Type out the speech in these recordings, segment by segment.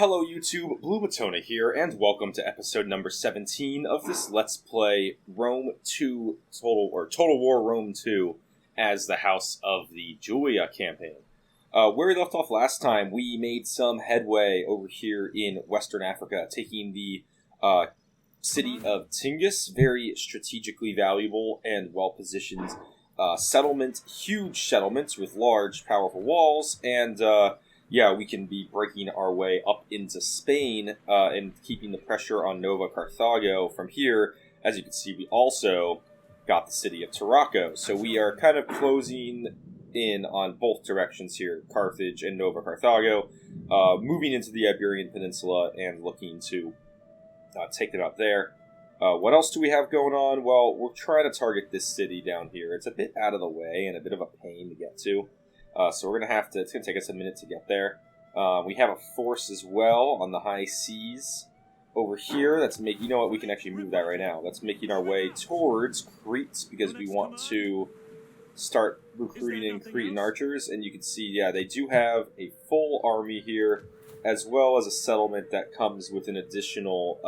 Hello YouTube, Bluematona here, and welcome to episode number 17 of this Let's Play Rome 2 Total War Rome 2 as the House of the Julia campaign. Where we left off last time, we made some headway over here in Western Africa, taking the city of Tingis, very strategically valuable and well-positioned settlement, huge settlements with large, powerful walls, and we can be breaking our way up into Spain and keeping the pressure on Nova Carthago from here. As you can see, we also got the city of Tarraco. So we are kind of closing in on both directions here, Carthage and Nova Carthago, moving into the Iberian Peninsula and looking to take it up there. What else do we have going on? Well, we're trying to target this city down here. It's a bit out of the way and a bit of a pain to get to. So we're going to have to, it's going to take us a minute to get there. We have a force as well on the high seas over here. That's making, you know what, we can actually move that right now. That's making our way towards Crete because we want to start recruiting Cretan archers. And you can see, yeah, they do have a full army here as well as a settlement that comes with an additional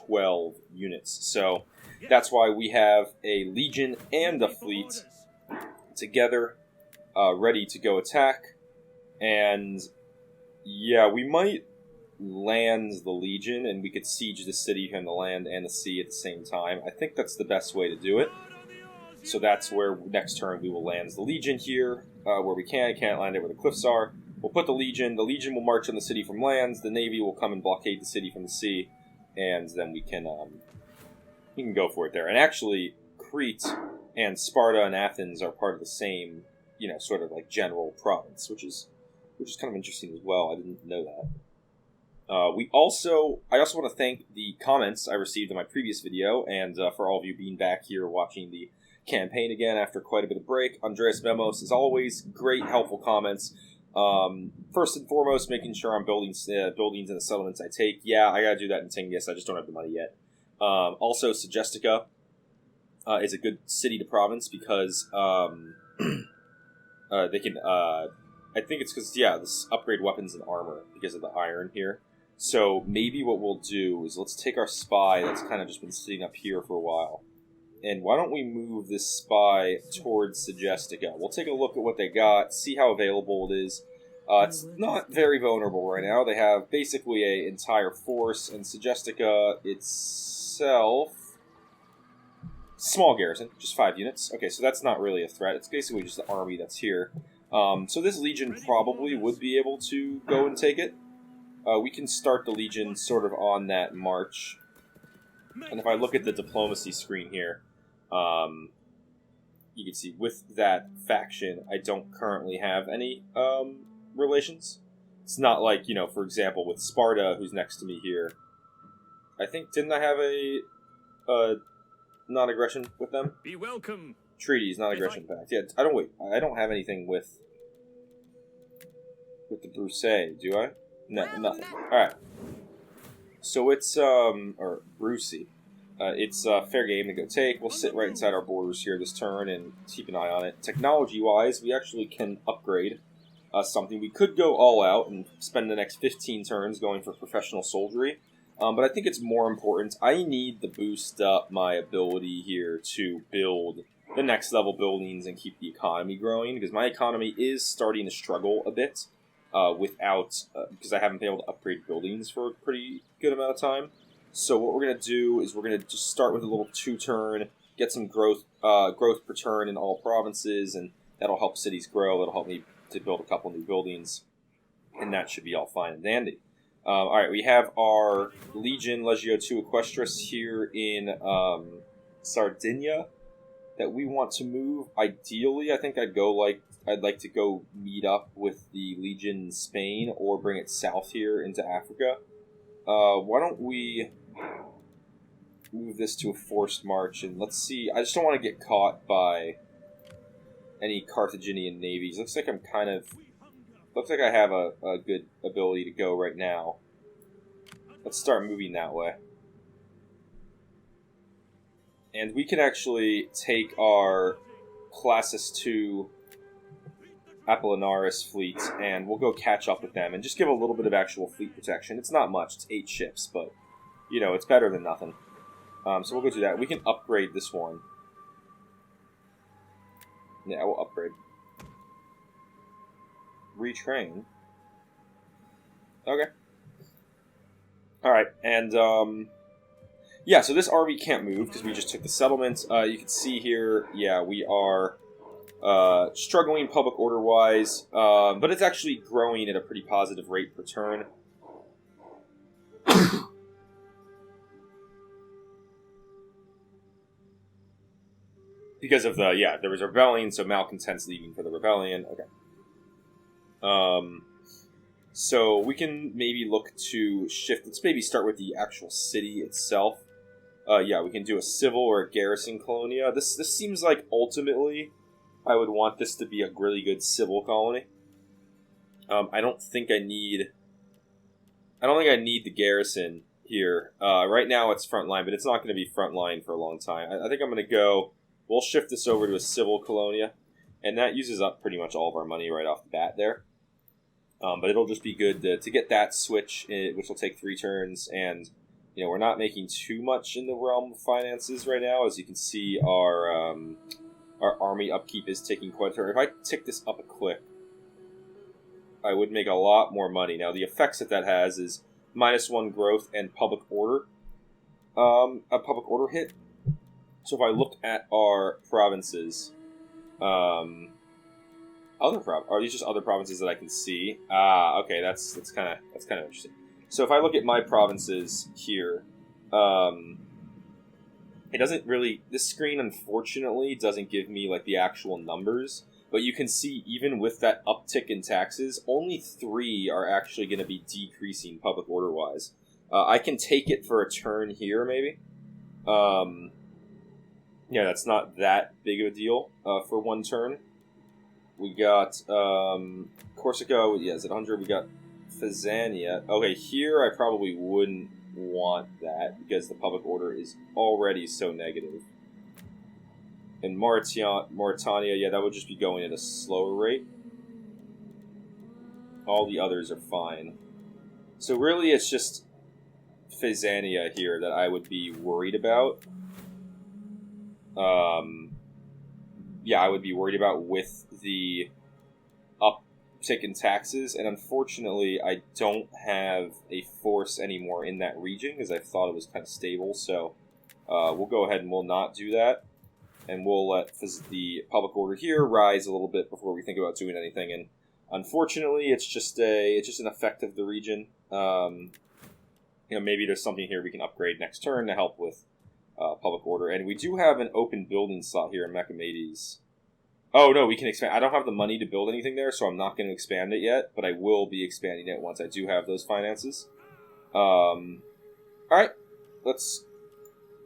12 units. So that's why we have a legion and a fleet together. Ready to go attack, and yeah, we might land the Legion, and we could siege the city on the land and the sea at the same time. I think that's the best way to do it. So that's where next turn we will land the Legion here, where we can't land it where the cliffs are. We'll put the Legion will march on the city from lands, the Navy will come and blockade the city from the sea, and then we can go for it there. And actually, Crete and Sparta and Athens are part of the same, you know, sort of like general province, which is kind of interesting as well. I didn't know that. I also want to thank the comments I received in my previous video, and for all of you being back here watching the campaign again after quite a bit of break. Andreas Memos, as always, great, helpful comments. First and foremost, making sure I'm building buildings in the settlements I take. Yeah, I gotta do that in Tingis. I just don't have the money yet. Also, Segestica is a good city to province because they can, I think it's because, this upgrade weapons and armor because of the iron here. So maybe what we'll do is let's take our spy that's kind of just been sitting up here for a while. And why don't we move this spy towards Segestica? We'll take a look at what they got, see how available it is. It's not very vulnerable right now. They have basically an entire force, and Segestica itself... Small garrison, just 5 units. Okay, so that's not really a threat. It's basically just the army that's here. So this legion probably would be able to go and take it. We can start the legion sort of on that march. And if I look at the diplomacy screen here, you can see with that faction, I don't currently have any relations. It's not like, you know, for example, with Sparta, who's next to me here. I think, didn't I have a non-aggression with them? Be welcome. Treaties, non-aggression pact. Yeah, I don't have anything with the Brucey, do I? No, nothing. Alright. So it's, or Brucey. It's fair game to go take. We'll sit right inside our borders here this turn and keep an eye on it. Technology-wise, we actually can upgrade something. We could go all out and spend the next 15 turns going for professional soldiery. But I think it's more important. I need to boost up my ability here to build the next level buildings and keep the economy growing, because my economy is starting to struggle a bit because I haven't been able to upgrade buildings for a pretty good amount of time. So what we're going to do is we're going to just start with a little 2-turn, get some growth per turn in all provinces, and that'll help cities grow. That'll help me to build a couple new buildings, and that should be all fine and dandy. Alright, we have our Legion, Legio 2 Equestris here in Sardinia that we want to move. Ideally, I think I'd like to go meet up with the Legion in Spain or bring it south here into Africa. Why don't we move this to a forced march, and let's see. I just don't want to get caught by any Carthaginian navies. Looks like I have a good ability to go right now. Let's start moving that way. And we can actually take our Classis 2 Apollinaris fleet, and we'll go catch up with them and just give a little bit of actual fleet protection. It's not much, it's 8 ships, but, you know, it's better than nothing. So we'll go do that. We can upgrade this one. Yeah, we'll upgrade. Retrain. Okay. Alright, and, yeah, so this army can't move because we just took the settlement. You can see here, yeah, we are struggling public order-wise, but it's actually growing at a pretty positive rate per turn. Because of the, yeah, there was a rebellion, so malcontents leaving for the rebellion. Okay. So we can maybe look to shift. Let's maybe start with the actual city itself. Yeah, we can do a civil or a garrison colonia. This seems like ultimately I would want this to be a really good civil colony. I don't think I need the garrison here. Right now it's frontline, but it's not going to be frontline for a long time. I think I'm going to go. We'll shift this over to a civil colonia, and that uses up pretty much all of our money right off the bat there. But it'll just be good to get that switch, which will take 3 turns, and you know we're not making too much in the realm of finances right now. As you can see, our army upkeep is taking quite a turn. If I tick this up a click, I would make a lot more money. Now the effects that has is -1 growth and public order, a public order hit. So if I look at our provinces, are these just other provinces that I can see? Okay, that's kind of interesting. So if I look at my provinces here, it doesn't really. This screen, unfortunately, doesn't give me like the actual numbers. But you can see, even with that uptick in taxes, only 3 are actually going to be decreasing public order wise. I can take it for a turn here, maybe. Yeah, that's not that big of a deal for 1 turn. We got Corsica, yeah, is it 100? We got Fazania. Okay, here I probably wouldn't want that because the public order is already so negative. And Mauritania, yeah, that would just be going at a slower rate. All the others are fine. So really it's just Fazania here that I would be worried about. Yeah, I would be worried about with the uptick in taxes, and unfortunately, I don't have a force anymore in that region because I thought it was kind of stable. So we'll go ahead and we'll not do that, and we'll let the public order here rise a little bit before we think about doing anything. And unfortunately, it's just an effect of the region. You know, maybe there's something here we can upgrade next turn to help with public order, and we do have an open building slot here in Mechamides. Oh no, we can expand. I don't have the money to build anything there, so I'm not going to expand it yet, but I will be expanding it once I do have those finances. Alright, let's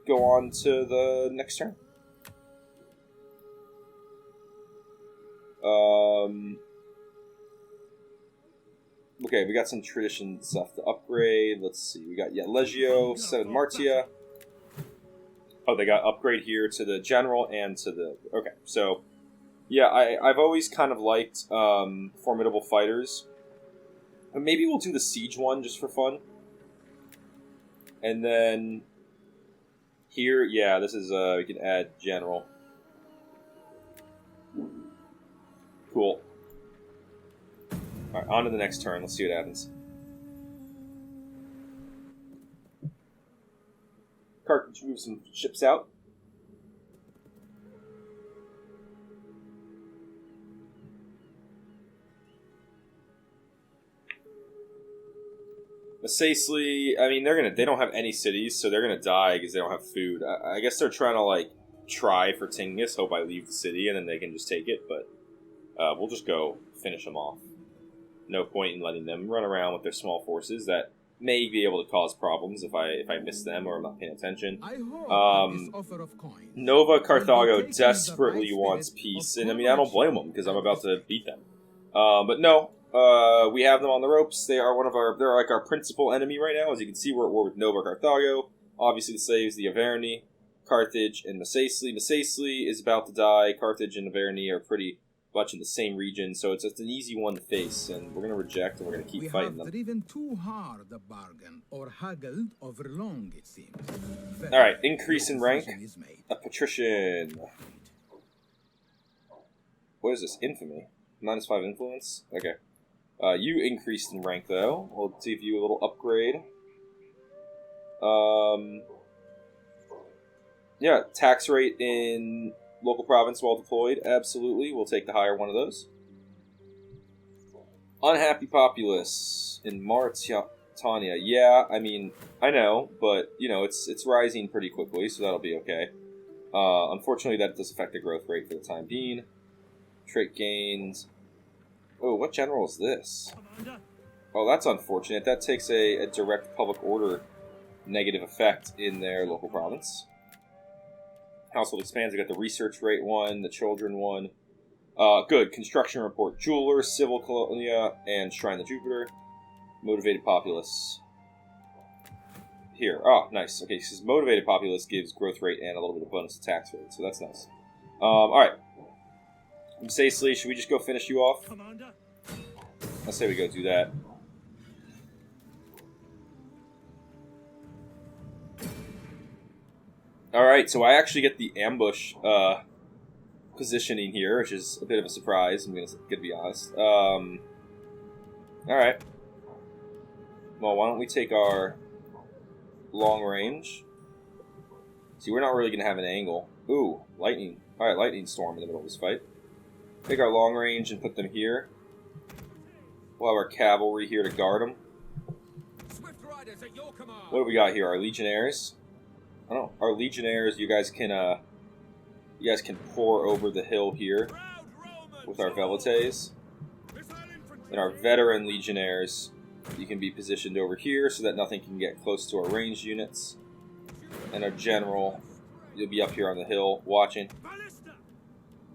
go on to the next turn. Okay, we got some tradition stuff to upgrade. Let's see, we got, Legio, 7 Martia. Oh, they got upgrade here to the general and to the... Okay, so... Yeah, I've always kind of liked formidable fighters. But maybe we'll do the siege one just for fun. And then... Here, yeah, this is... we can add general. Cool. Alright, on to the next turn. Let's see what happens. Carthage move some ships out. Masacely, I mean, they don't have any cities, so they're gonna die because they don't have food. I guess they're trying to, like, try for Tingis, hope I leave the city, and then they can just take it, but we'll just go finish them off. No point in letting them run around with their small forces that may be able to cause problems if I miss them or I'm not paying attention. Nova Carthago desperately wants peace, and I mean, I don't blame them because I'm about to beat them. But no, we have them on the ropes. They are they're like our principal enemy right now. As you can see, we're at war with Nova Carthago. Obviously, the slaves, the Averni, Carthage, and Masacely. Masacely is about to die. Carthage and Averni are pretty much in the same region, so it's an easy one to face, and we're going to reject, and we're going to keep fighting them. We have driven too hard a bargain, or haggled over long, it seems. Alright, increase in rank. A patrician. What is this? Infamy. -5 influence? Okay. You increased in rank, though. We'll give you a little upgrade. Yeah, tax rate in local province while deployed. Absolutely. We'll take the higher one of those. Unhappy populace in Martia. Yeah, I mean, I know, but, you know, it's rising pretty quickly, so that'll be okay. Unfortunately, that does affect the growth rate for the time being. Trait gains. Oh, what general is this? Oh, that's unfortunate. That takes a direct public order negative effect in their local province. Household expands. I got the research rate one, the children one. Good. Construction report. Jeweler, Civil Colonia, and Shrine of Jupiter. Motivated populace. Here. Oh, nice. Okay, because motivated populace gives growth rate and a little bit of bonus to tax rate, so that's nice. Alright. Sacely, should we just go finish you off? Commander. Let's say we go do that. Alright, so I actually get the ambush positioning here, which is a bit of a surprise, I'm gonna be honest. Alright. Well, why don't we take our long range? See, we're not really gonna have an angle. Ooh, lightning. Alright, lightning storm in the middle of this fight. Take our long range and put them here. We'll have our cavalry here to guard them. Swift riders at your command. What do we got here? Our legionnaires. I don't know. Our legionnaires, you guys can pour over the hill here with our velites. And our veteran legionnaires, you can be positioned over here so that nothing can get close to our ranged units. And our general, you'll be up here on the hill watching.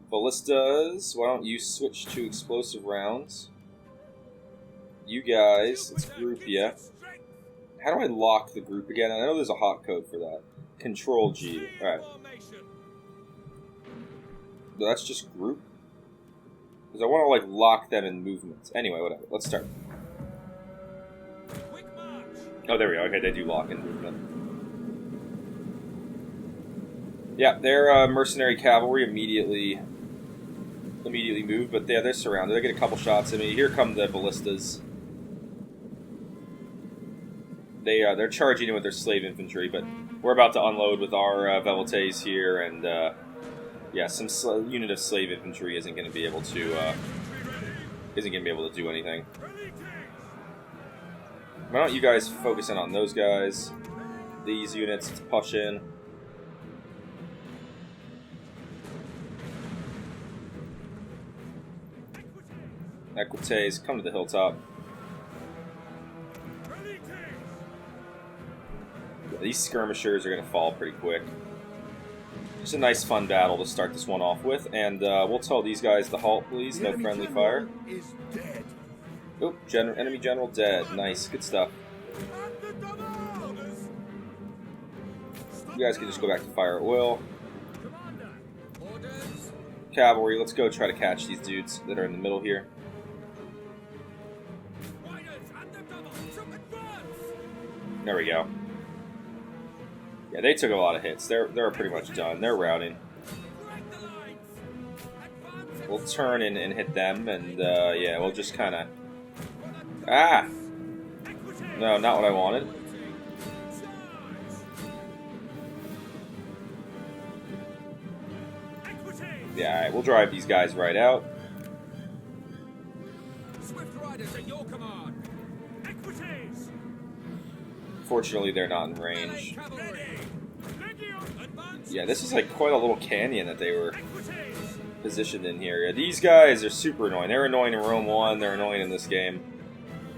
Ballistas, why don't you switch to explosive rounds? You guys, let's group you. How do I lock the group again? I know there's a hot code for that. Control G. Alright. That's just group? Because I want to, like, lock them in movements. Anyway, whatever. Let's start. Oh, there we go. Okay, they do lock in movement. Yeah, their mercenary cavalry immediately move, but they're surrounded. They get a couple shots at me. Here come the ballistas. They're charging in with their slave infantry, but we're about to unload with our velites here, and yeah, some unit of slave infantry isn't going to be able to do anything. Why don't you guys focus in on those guys? These units to push in. Equites, come to the hilltop. Yeah, these skirmishers are going to fall pretty quick. Just a nice fun battle to start this one off with, and we'll tell these guys to halt, please. No friendly fire. Oop, enemy general dead. Nice, good stuff. You guys can just go back to fire at will. Cavalry, let's go try to catch these dudes that are in the middle here. There we go. Yeah, they took a lot of hits. They're pretty much done. They're routing. We'll turn and hit them, and yeah, we'll just kind of... Ah! No, not what I wanted. Yeah, alright, we'll drive these guys right out. Swift riders at your command. Equites. Fortunately, they're not in range. Yeah, this is like quite a little canyon that they were positioned in here. Yeah, these guys are super annoying. They're annoying in Rome 1, they're annoying in this game.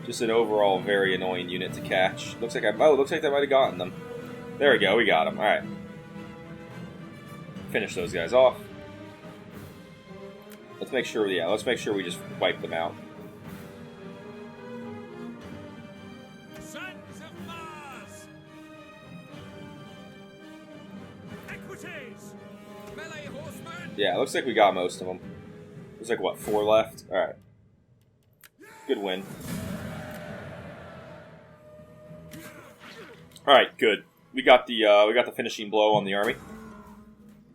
Just an overall very annoying unit to catch. Looks like looks like they might have gotten them. There we go, we got them. Alright. Finish those guys off. Let's make sure, yeah, let's make sure we just wipe them out. Sons of Mars. Equites. Melee horsemen. Yeah, it looks like we got most of them. There's There's like, what, 4 left? Alright. Good win. Alright, good. We got the finishing blow on the army.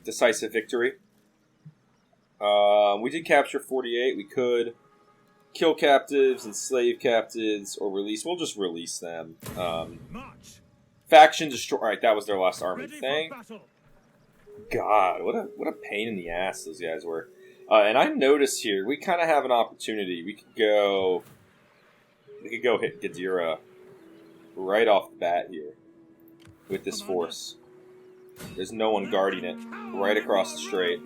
Decisive victory. We did capture 48. We could kill captives, enslave captives, or release. We'll just release them. Faction destroy. Alright, that was their last army. Thank God. What a pain in the ass those guys were. And I noticed here, we kind of have an opportunity. We could go hit Gadira right off the bat here with this force. There's no one guarding it. Right across the strait.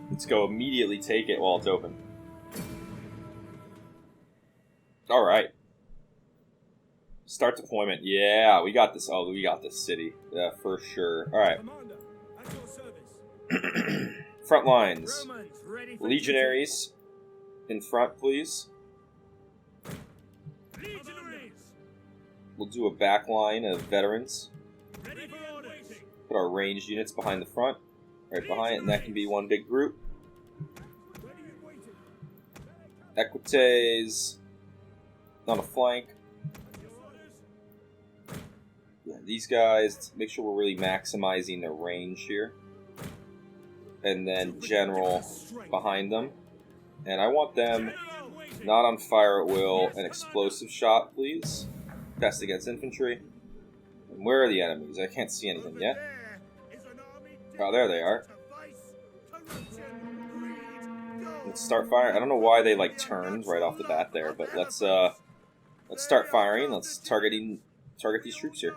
Let's go immediately take it while it's open. Alright. Start deployment. Yeah, we got this. Oh, we got this city. Yeah, for sure. Alright. Front lines. Legionaries. In front, please. We'll do a back line of veterans. Put our ranged units behind the front. Right behind it, and that can be one big group. Equites on a flank. Yeah, these guys, make sure we're really maximizing their range here. And then general behind them. And I want them not on fire at will. An explosive shot, please. Test against infantry. And where are the enemies? I can't see anything yet. Oh, there they are. Let's start firing. I don't know why they like turned right off the bat there, but let's start firing. Let's target these troops here.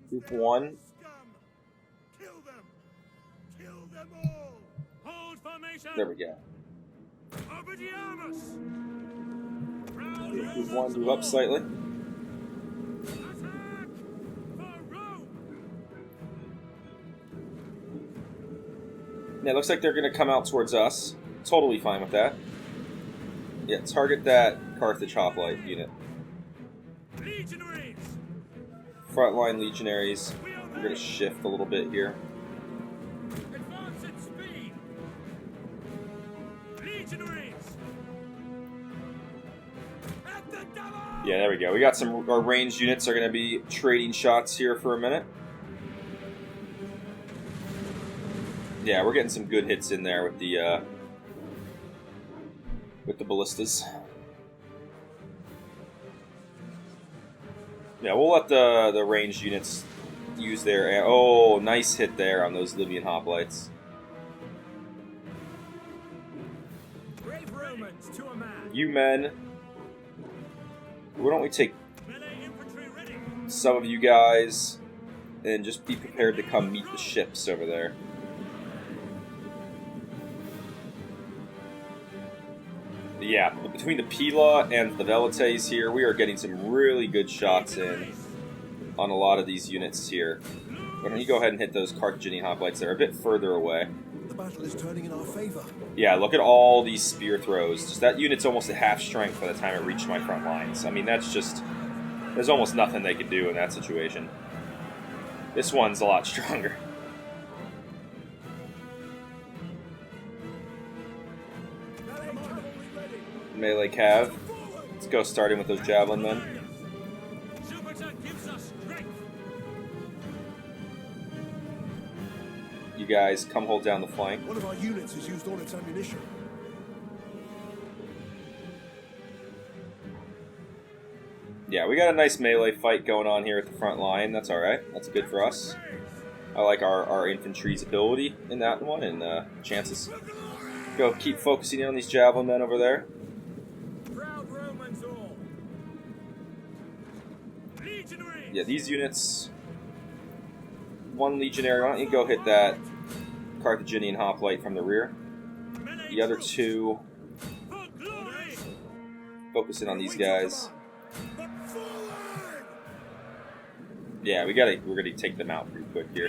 Group 1. There we go. Group 1 move up slightly. Yeah, it looks like they're going to come out towards us. Totally fine with that. Yeah, target that Carthage hoplite unit. Frontline legionaries. We're going to shift a little bit here. Yeah, there we go. We got our ranged units are going to be trading shots here for a minute. Yeah, we're getting some good hits in there with the ballistas. Yeah, we'll let the ranged units use their... Oh, nice hit there on those Libyan hoplites. You men, why don't we take some of you guys and just be prepared to come meet the ships over there. Yeah, between the Pila and the Velites here, we are getting some really good shots in on a lot of these units here. Why don't you go ahead and hit those Carthaginian hoplites? They're a bit further away. The battle is turning in our favor. Yeah, look at all these spear throws. Just that unit's almost at half strength by the time it reached my front lines. I mean, that's just... There's almost nothing they could do in that situation. This one's a lot stronger. Melee cav. Let's go starting with those javelin men. You guys come hold down the flank. One of our units has used all its ammunition. Yeah, we got a nice melee fight going on here at the front line. That's alright. That's good for us. I like our infantry's ability in that one and chances. Go keep focusing in on these javelin men over there. Yeah, these units. One legionary. Why don't you go hit that Carthaginian hoplite from the rear? The other two. Focus in on these guys. Yeah, we're gonna take them out pretty quick here.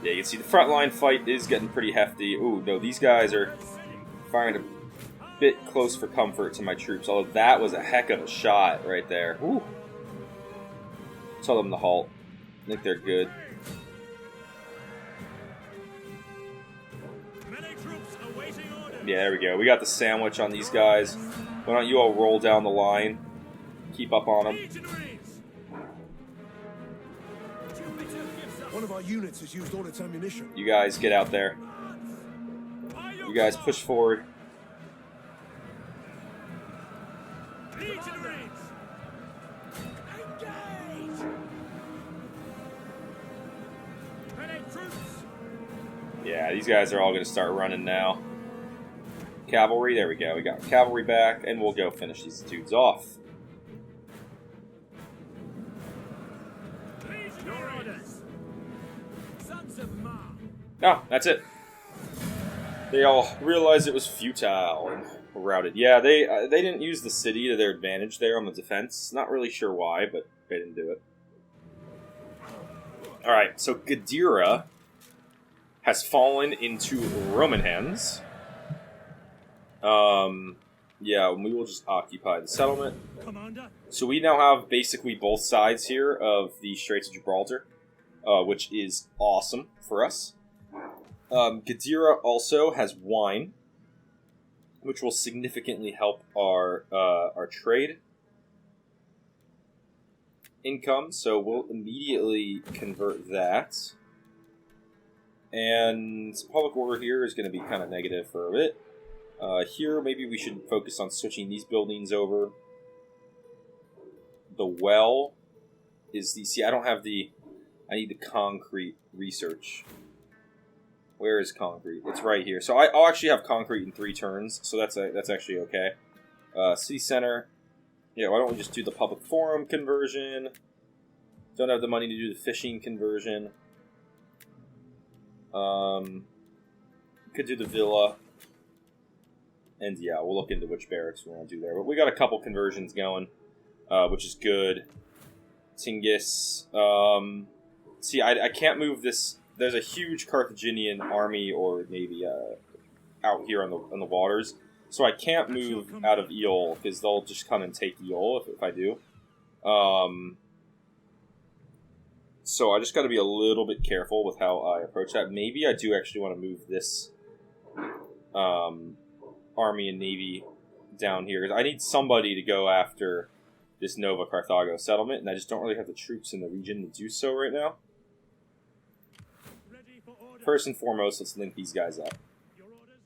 Yeah, you can see the front line fight is getting pretty hefty. Ooh, no, these guys are firing a bit close for comfort to my troops. Although that was a heck of a shot right there. Ooh. Tell them to halt. think they're good. Melee troops awaiting orders. Yeah, there we go. We got the sandwich on these guys. Why don't you all roll down the line? Keep up on them. Legionaries. Jupiter gives us One of our units has used all its ammunition. You guys get out there. You guys push forward. Legionaries. Engage. Melee troops. Yeah, these guys are all going to start running now. Cavalry, there we go. We got cavalry back, and we'll go finish these dudes off. Your orders. Sons of Ma. No, that's it. They all realized it was futile and were routed. Yeah, they didn't use the city to their advantage there on the defense. Not really sure why, but they didn't do it. Alright, so Gadira has fallen into Roman hands. Yeah, we will just occupy the settlement. Commander. So we now have basically both sides here of the Straits of Gibraltar, which is awesome for us. Gadira also has wine, which will significantly help our trade income. So we'll immediately convert that. And public order here is going to be kind of negative for a bit. Here, maybe we should focus on switching these buildings over. The well is the... See, I don't have the... I need the concrete research. Where is concrete? It's right here. So I'll actually have concrete in 3 turns, so that's actually okay. City center. Yeah, why don't we just do the public forum conversion? Don't have the money to do the fishing conversion. Could do the villa. And yeah, we'll look into which barracks we want to do there. But we got a couple conversions going, which is good. Tingis. See, I can't move this. There's a huge Carthaginian army or navy out here on the waters, so I can't move out of Eol because they'll just come and take Eol if I do. So I just got to be a little bit careful with how I approach that. Maybe I do actually want to move this army and navy down here. I need somebody to go after this Nova Carthago settlement, and I just don't really have the troops in the region to do so right now. Ready for order. First and foremost, let's link these guys up. Your orders.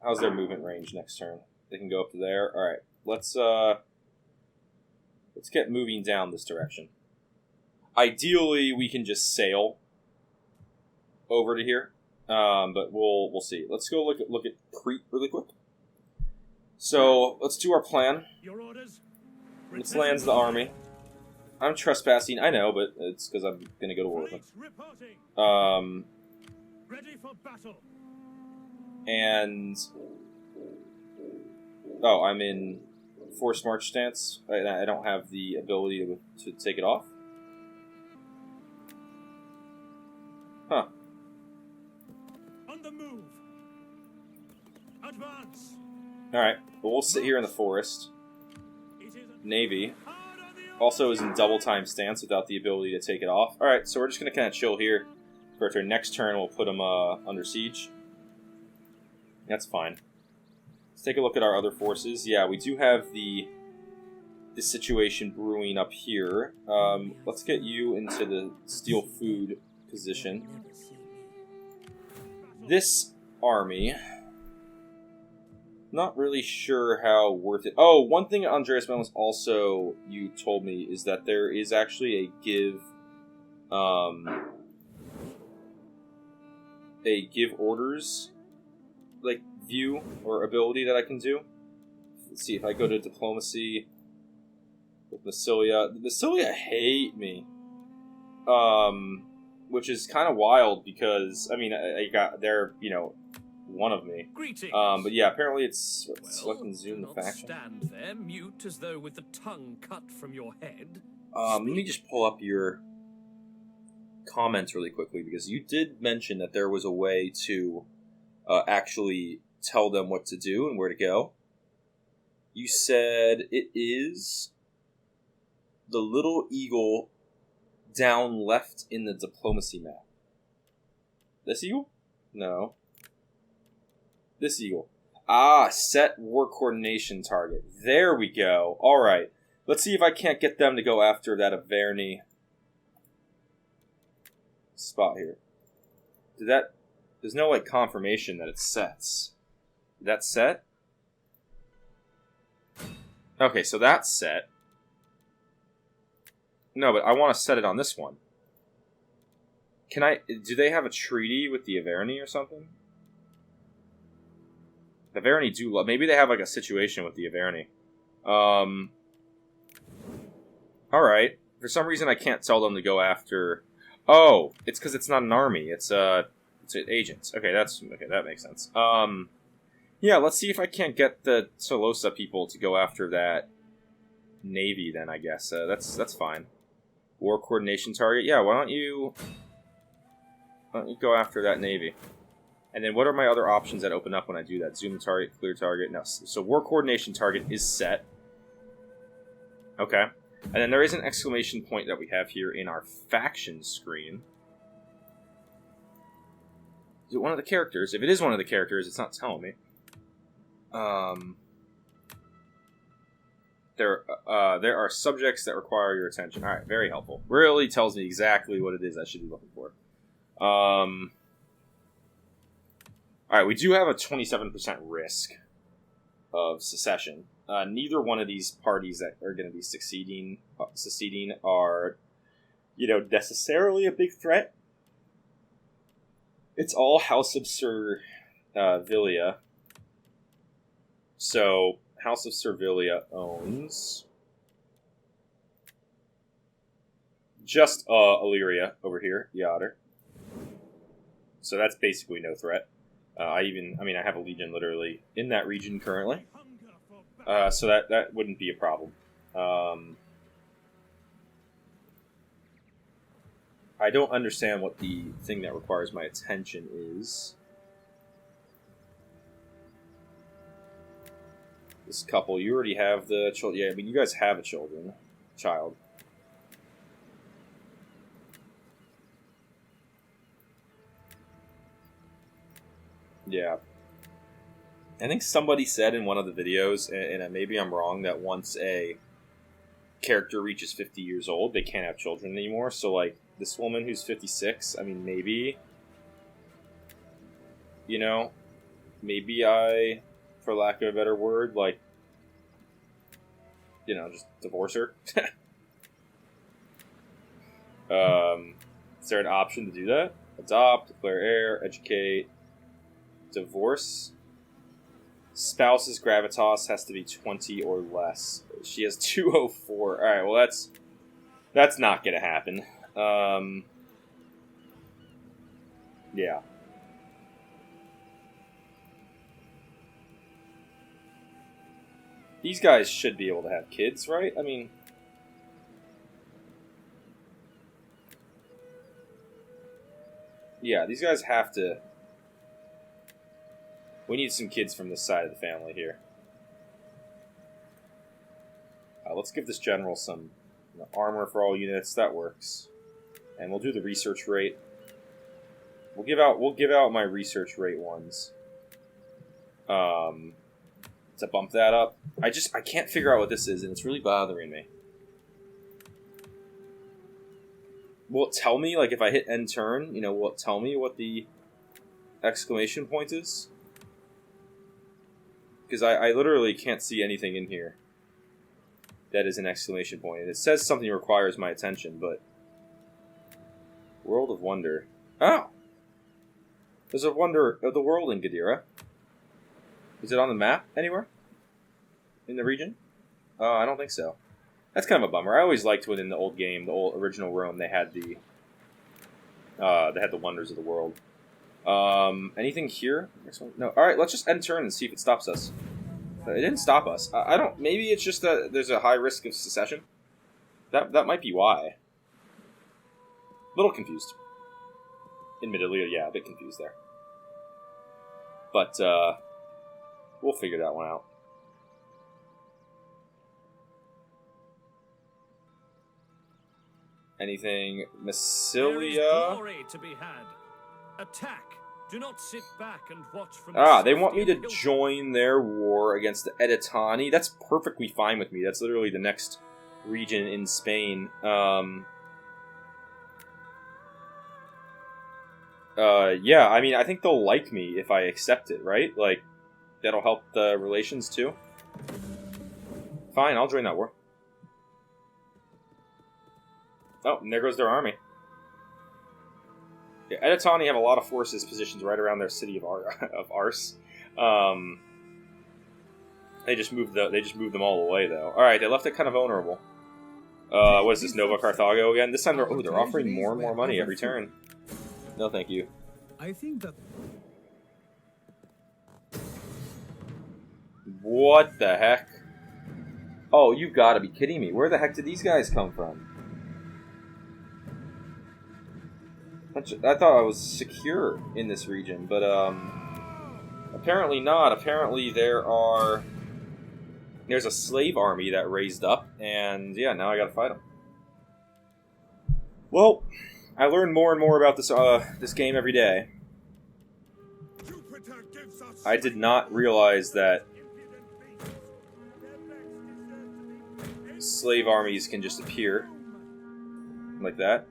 How's their movement range next turn? They can go up to there. Alright, let's get moving down this direction. Ideally, we can just sail over to here, but we'll see. Let's go look at Crete really quick. So let's do our plan. Your orders. Let's land the army. I'm trespassing, I know, but it's because I'm gonna go to war with them. Reporting. Ready for battle. And oh, I'm in forced march stance. I don't have the ability to take it off. Huh. On the move. Advance. Alright, well, we'll sit here in the forest. It is Navy hard on the also is in double time stance without the ability to take it off. Alright, so we're just going to kind of chill here. For our next turn, we'll put them under siege. That's fine. Let's take a look at our other forces. Yeah, we do have this situation brewing up here. Let's get you into the steel food position. This army, not really sure how worth it. Oh, one thing Andreas Melons also you told me is that there is actually a give orders like view or ability that I can do. Let's see if I go to diplomacy with Massilia. The Massilia hate me. Which is kind of wild because, I mean, they're, one of me. Greetings. But yeah, apparently it's, let them zoom the faction. Stand there, mute as though with the tongue cut from your head. Let me just pull up your comments really quickly because you did mention that there was a way to actually tell them what to do and where to go. You said it is the little eagle down left in the diplomacy map. This eagle? No. This eagle. Ah, set war coordination target. There we go. Alright. Let's see if I can't get them to go after that Averni spot here. There's no, like, confirmation that it sets. Did that set? Okay, so that's set. No, but I want to set it on this one. Do they have a treaty with the Averni or something? The Averni do love... Maybe they have, like, a situation with the Averni. Alright. For some reason, I can't tell them to go after... Oh, it's because it's not an army. It's agents. Okay, that makes sense. Yeah, let's see if I can't get the Tolosa people to go after that navy. Then I guess that's fine. War coordination target. Yeah, why don't you go after that navy? And then what are my other options that open up when I do that? Zoom target, clear target. No, so war coordination target is set. Okay. And then there is an exclamation point that we have here in our faction screen. Is it one of the characters? If it is one of the characters, it's not telling me. There are subjects that require your attention. Alright, very helpful. Really tells me exactly what it is I should be looking for. Alright, we do have a 27% risk of secession. Neither one of these parties that are going to be seceding are, necessarily a big threat. It's all House of Servilia. So, House of Servilia owns just Illyria over here, the Otter. So that's basically no threat. I have a legion literally in that region currently. So that wouldn't be a problem. I don't understand what the thing that requires my attention is. This couple, you already have the children. Yeah, you guys have a child. Yeah. I think somebody said in one of the videos, and maybe I'm wrong, that once a character reaches 50 years old, they can't have children anymore. So, like, this woman who's 56, maybe, maybe I, for lack of a better word, just divorce her. Is there an option to do that? Adopt, declare heir, educate, divorce. Spouse's gravitas has to be 20 or less. She has 204. Alright, well that's not gonna happen. Yeah. These guys should be able to have kids, right? Yeah, these guys have to... We need some kids from this side of the family here. Let's give this general some armor for all units. That works. And we'll do the research rate. We'll give out my research rate ones. To bump that up. I can't figure out what this is, and it's really bothering me. Will it tell me, if I hit end turn, will it tell me what the exclamation point is? Because I literally can't see anything in here that is an exclamation point. And it says something requires my attention, but... World of Wonder. Oh! There's a Wonder of the World in Gadira. Is it on the map anywhere? In the region? I don't think so. That's kind of a bummer. I always liked when in the old game, the old original Rome, they had the Wonders of the World. Anything here? No. Alright, let's just end turn and see if it stops us. It didn't stop us. I don't... Maybe it's just that there's a high risk of secession. That might be why. A little confused. Admittedly, yeah, a bit confused there. But, we'll figure that one out. Anything There is Massilia? glory to be had. Attack. Do not sit back and watch from Ah, the they want me safety to of the join their war against the Editani. That's perfectly fine with me. That's literally the next region in Spain. Yeah, I mean, I think they'll like me if I accept it, right? Like, that'll help the relations too. Fine, I'll join that war. Oh, and there goes their army. Yeah, Editani have a lot of forces positioned right around their city of Ars. They just moved them all away though. All right, they left it kind of vulnerable. What is this, Nova Carthago again? This time they're offering more and more money every turn. No, thank you. I think that What the heck? Oh, you gotta be kidding me. Where the heck did these guys come from? I thought I was secure in this region, but apparently not. Apparently there's a slave army that raised up, and yeah, now I gotta fight them. Well, I learn more and more about this game every day. I did not realize that slave armies can just appear like that.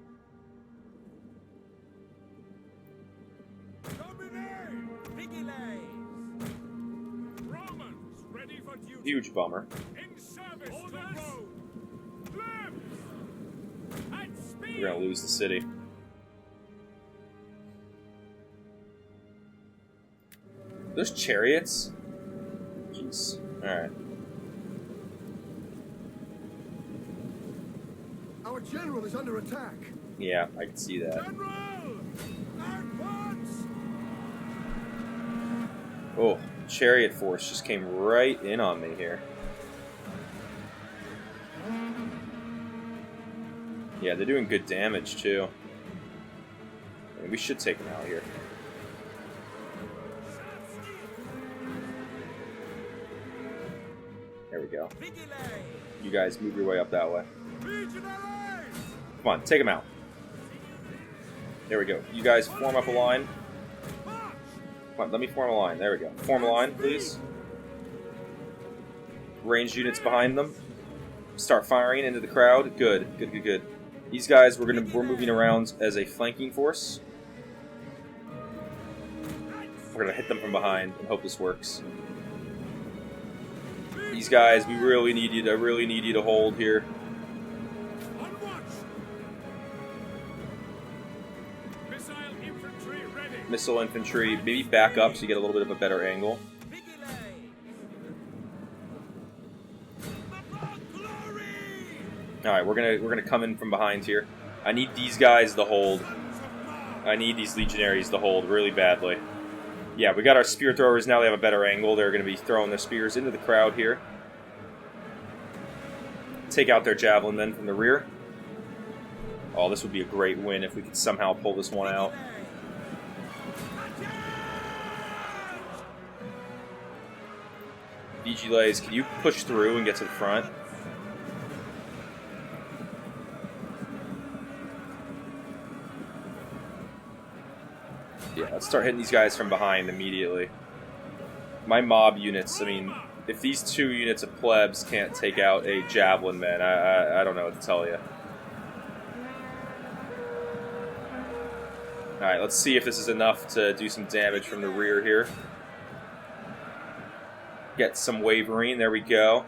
Huge bummer. We're gonna lose the city. There's chariots? Jeez. Alright. Our general is under attack. Yeah, I can see that. Oh, chariot force just came right in on me here. Yeah, they're doing good damage too. I mean, we should take them out here. There we go. You guys move your way up that way. Come on, take them out. There we go. You guys form up a line. Come on, let me form a line. There we go. Form a line, please. Ranged units behind them. Start firing into the crowd. Good, good, good, good. These guys, we're moving around as a flanking force. We're gonna hit them from behind and hope this works. These guys, we really need you to. I really need you to hold here. Missile infantry, maybe back up so you get a little bit of a better angle. All right, we're gonna come in from behind here. I need these guys to hold. I need these legionaries to hold really badly. Yeah, we got our spear throwers now. They have a better angle. They're going to be throwing their spears into the crowd here. Take out their javelin men from the rear. Oh, this would be a great win if we could somehow pull this one out. Vigiles, can you push through and get to the front? Yeah, let's start hitting these guys from behind immediately. My mob units, I mean, if these 2 units of plebs can't take out a javelin man, I don't know what to tell you. Alright, let's see if this is enough to do some damage from the rear here. Get some wavering, there we go.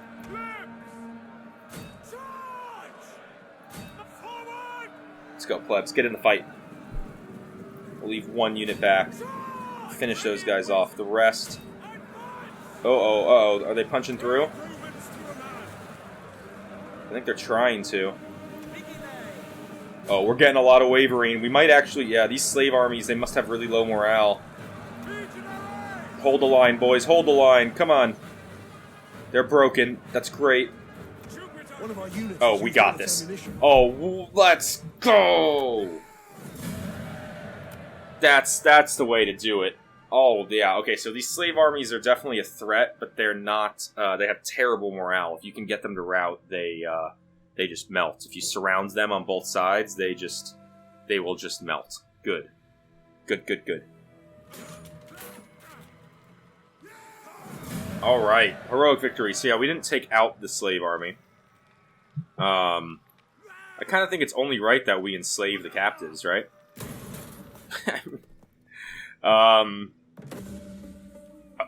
Let's go, plebs, get in the fight. We'll leave 1 unit back. Finish those guys off. The rest... Uh-oh. Are they punching through? I think they're trying to. Oh, we're getting a lot of wavering. We might actually... Yeah, these slave armies, they must have really low morale. Hold the line, boys. Hold the line. Come on. They're broken. That's great. One of our units Oh, we got this. Oh, let's go! That's the way to do it. Oh, yeah, okay, so these slave armies are definitely a threat, but they're not, they have terrible morale. If you can get them to rout, they they just melt. If you surround them on both sides, they will just melt. Good. Good. Alright, heroic victory. So yeah, we didn't take out the slave army. I kind of think it's only right that we enslave the captives, right?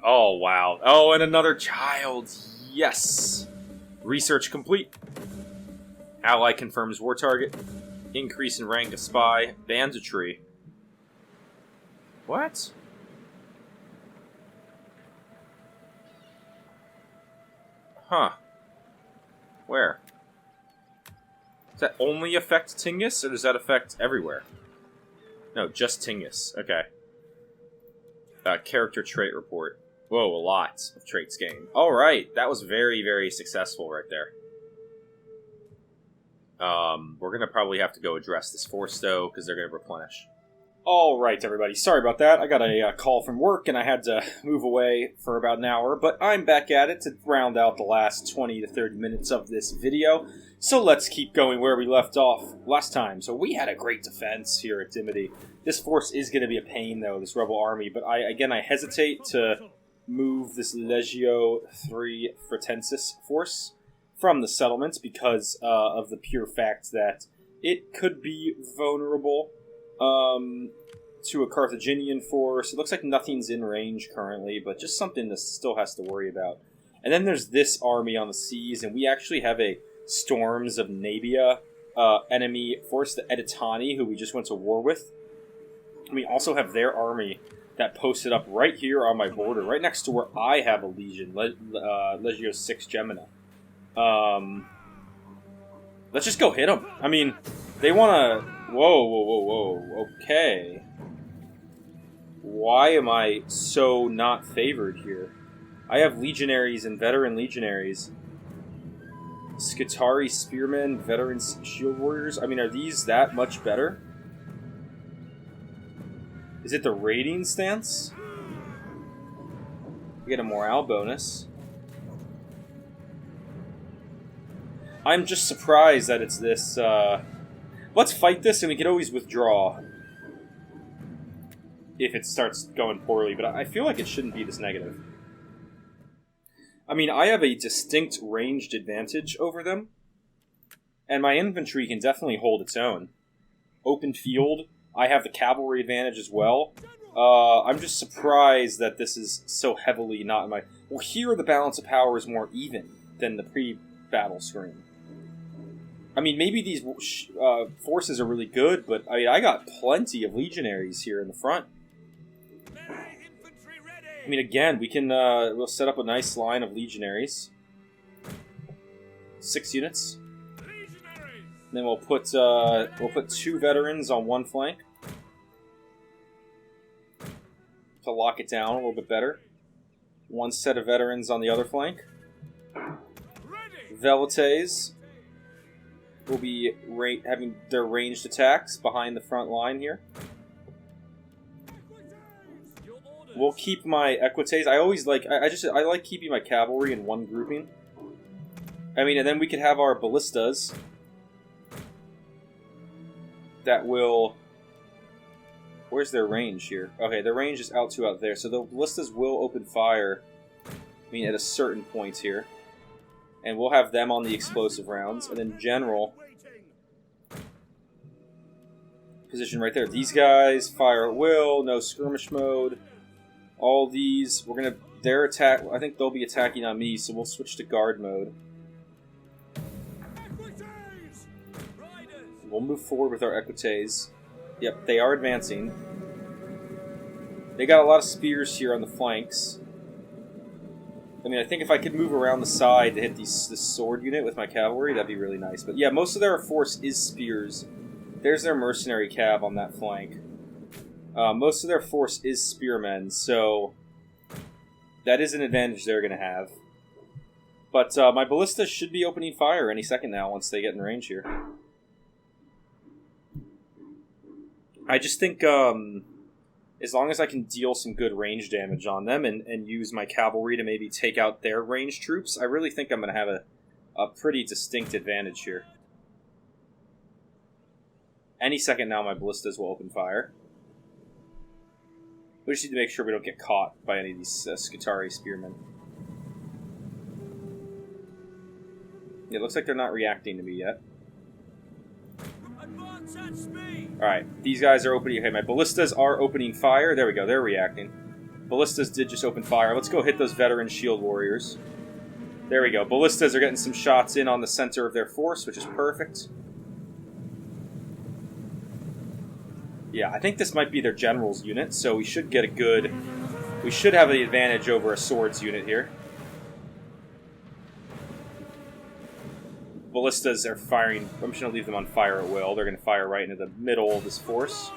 Oh, wow. Oh, and another child. Yes. Research complete. Ally confirms war target. Increase in rank of spy. Banditry. What? Huh. Where? Does that only affect Tingus, or does that affect everywhere? No, just Tingus. Okay. Character trait report. Whoa, a lot of traits gained. Alright, that was very, very successful right there. We're gonna probably have to go address this force, though, because they're gonna replenish. Alright, everybody. Sorry about that. I got a call from work, and I had to move away for about an hour, but I'm back at it to round out the last 20 to 30 minutes of this video. So let's keep going where we left off last time. So we had a great defense here at Dimmidi. This force is going to be a pain, though, this rebel army, but I hesitate to move this Legio 3 Fretensis force from the settlements because of the pure fact that it could be vulnerable to a Carthaginian force. It looks like nothing's in range currently, but just something that still has to worry about. And then there's this army on the seas, and we actually have a Storms of Nabia enemy force, the Editani, who we just went to war with. We also have their army that posted up right here on my border, right next to where I have a legion, Legio 6 Gemina. Let's just go hit them. I mean, they want to... Whoa. Okay. Why am I so not favored here? I have legionaries and veteran legionaries. Skitari spearmen, veterans, shield warriors. I mean, are these that much better? Is it the raiding stance? We get a morale bonus. I'm just surprised that it's this, let's fight this and we can always withdraw if it starts going poorly, but I feel like it shouldn't be this negative. I mean, I have a distinct ranged advantage over them, and my infantry can definitely hold its own. Open field, I have the cavalry advantage as well. I'm just surprised that this is so heavily not in my... Well, here the balance of power is more even than the pre-battle screen. I mean, maybe these forces are really good, but I got plenty of legionaries here in the front. I mean, again, we can we'll set up a nice line of legionaries. 6 units. And then we'll put 2 veterans on one flank to lock it down a little bit better. 1 set of veterans on the other flank. Velites will be having their ranged attacks behind the front line here. We'll keep my equites. I always like I like keeping my cavalry in one grouping. I mean, and then we could have our ballistas that will... Where's their range here? Okay, their range is out there. So the ballistas will open fire, I mean, at a certain point here. And we'll have them on the explosive rounds. And then general position right there. These guys fire at will, no skirmish mode. All these, their attack, I think they'll be attacking on me, so we'll switch to guard mode. We'll move forward with our equites. Yep, they are advancing. They got a lot of spears here on the flanks. I mean, I think if I could move around the side to hit this sword unit with my cavalry, that'd be really nice. But yeah, most of their force is spears. There's their mercenary cav on that flank. Most of their force is spearmen, so that is an advantage they're going to have. But my ballista should be opening fire any second now once they get in range here. I just think as long as I can deal some good range damage on them and use my cavalry to maybe take out their ranged troops, I really think I'm going to have a pretty distinct advantage here. Any second now, my ballistas will open fire. We just need to make sure we don't get caught by any of these Skitari spearmen. It looks like they're not reacting to me yet. Alright, these guys are opening... Okay, my ballistas are opening fire. There we go, they're reacting. Ballistas did just open fire. Let's go hit those veteran shield warriors. There we go. Ballistas are getting some shots in on the center of their force, which is perfect. Yeah, I think this might be their general's unit, so we should get a good... We should have the advantage over a swords unit here. Ballistas are firing... I'm just going to leave them on fire at will. They're going to fire right into the middle of this force.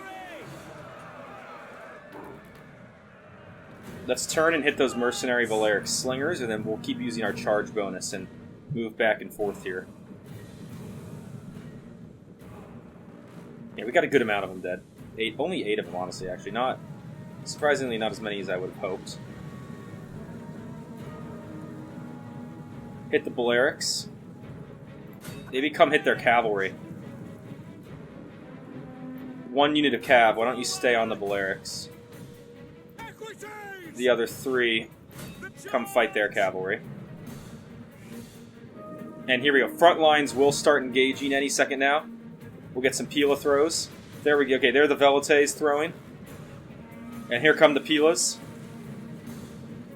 Let's turn and hit those mercenary Valeric slingers, and then we'll keep using our charge bonus and move back and forth here. Yeah, we got a good amount of them dead. Only 8 of them, honestly, actually. Not... Surprisingly, not as many as I would have hoped. Hit the Valerics. Maybe come hit their cavalry. 1 unit of cav, why don't you stay on the Valerics? The other 3 come fight their cavalry. And here we go. Front lines will start engaging any second now. We'll get some Pila throws. There we go. Okay, there are the Velites throwing. And here come the Pilas.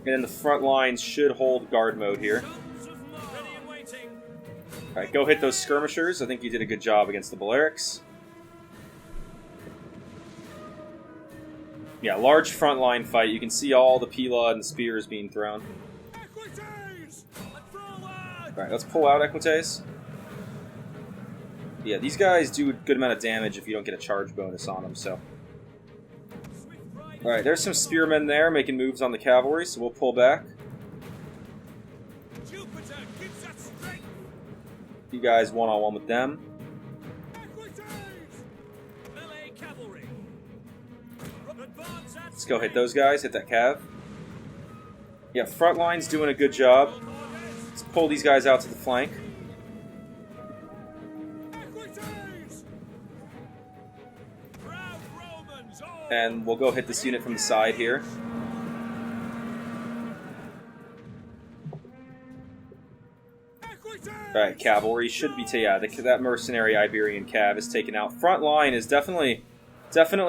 And then the front lines should hold guard mode here. Alright, go hit those skirmishers. I think you did a good job against the Valerics. Yeah, large frontline fight. You can see all the Pila and the spears being thrown. Alright, let's pull out Equites. Yeah, these guys do a good amount of damage if you don't get a charge bonus on them, so... Alright, there's some spearmen there making moves on the cavalry, so we'll pull back. You guys one-on-one with them. Let's go hit those guys, hit that cav. Yeah, front line's doing a good job. Let's pull these guys out to the flank. And we'll go hit this unit from the side here. Alright, cavalry should be... that mercenary Iberian cav is taken out. Front line is definitely